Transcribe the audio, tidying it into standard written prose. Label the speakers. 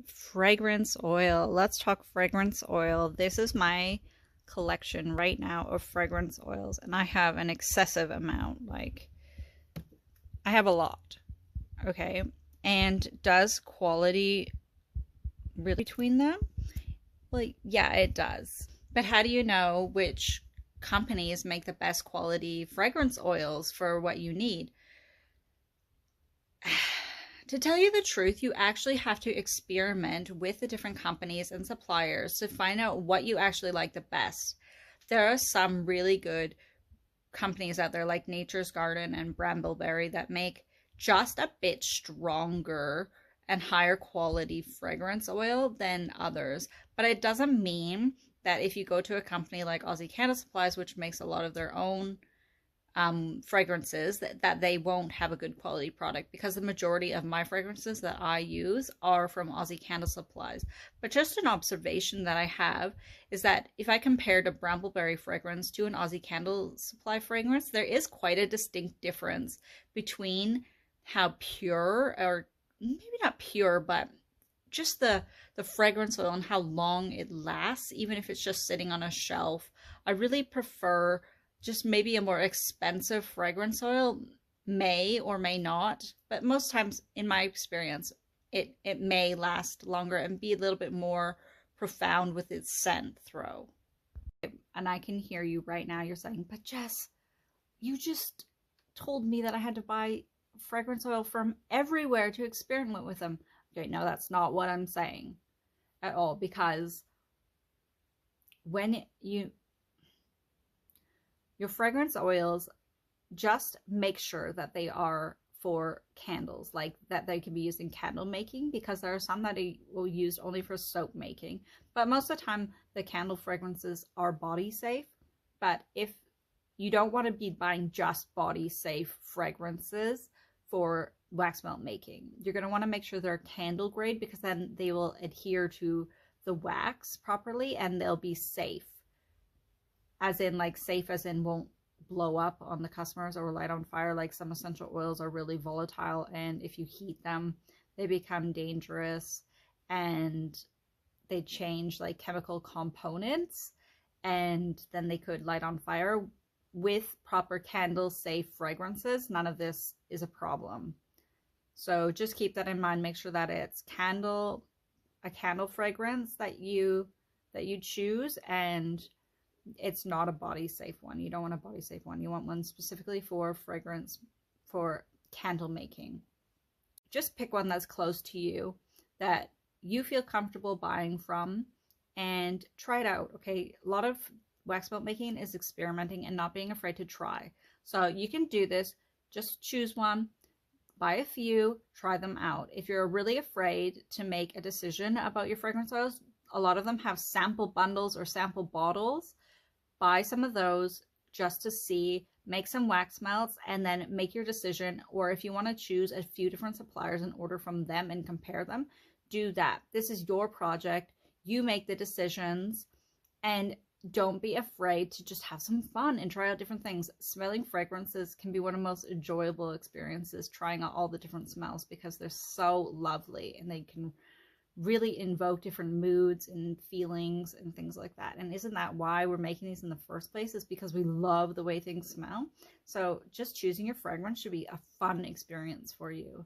Speaker 1: Fragrance oil. Let's talk fragrance oil. This is my collection right now of fragrance oils, and I have an excessive amount. Like, I have a lot. Okay. And does quality really between them? Well, yeah, it does. But how do you know which companies make the best quality fragrance oils for what you need? To tell you the truth, you actually have to experiment with the different companies and suppliers to find out what you actually like the best. There are some really good companies out there like Nature's Garden and Brambleberry that make just a bit stronger and higher quality fragrance oil than others. But it doesn't mean that if you go to a company like Aussie Candle Supplies, which makes a lot of their own fragrances, that they won't have a good quality product, because the majority of my fragrances that I use are from Aussie Candle Supplies. But just an observation that I have is that if I compared a Brambleberry fragrance to an Aussie Candle Supply fragrance, there is quite a distinct difference between how pure, or maybe not pure, but just the fragrance oil and how long it lasts, even if it's just sitting on a shelf. I really prefer just maybe a more expensive fragrance oil, may or may not, but most times in my experience, it may last longer and be a little bit more profound with its scent throw. And I can hear you right now. You're saying, but Jess, you just told me that I had to buy fragrance oil from everywhere to experiment with them. Okay, no, that's not what I'm saying at all, because when your fragrance oils, just make sure that they are for candles, like that they can be used in candle making, because there are some that will use only for soap making. But most of the time, the candle fragrances are body safe. But if you don't want to be buying just body safe fragrances for wax melt making, you're going to want to make sure they're candle grade, because then they will adhere to the wax properly and they'll be safe. As in, like, safe as in won't blow up on the customers or light on fire. Like, some essential oils are really volatile, and if you heat them, they become dangerous and they change like chemical components, and then they could light on fire. With proper candle safe fragrances, none of this is a problem. So just keep that in mind. Make sure that it's a candle fragrance that you choose, and it's not a body safe one. You don't want a body safe one. You want one specifically for fragrance, for candle making. Just pick one that's close to you, that you feel comfortable buying from, and try it out. Okay, a lot of wax melt making is experimenting and not being afraid to try. So you can do this. Just choose one, buy a few, try them out. If you're really afraid to make a decision about your fragrance oils, a lot of them have sample bundles or sample bottles. Buy some of those just to see, make some wax melts, and then make your decision. Or if you want to choose a few different suppliers and order from them and compare them, do that. This is your project. You make the decisions, and don't be afraid to just have some fun and try out different things. Smelling fragrances can be one of the most enjoyable experiences, trying out all the different smells, because they're so lovely and they can really invoke different moods and feelings and things like that. And isn't that why we're making these in the first place? Is because we love the way things smell. So just choosing your fragrance should be a fun experience for you.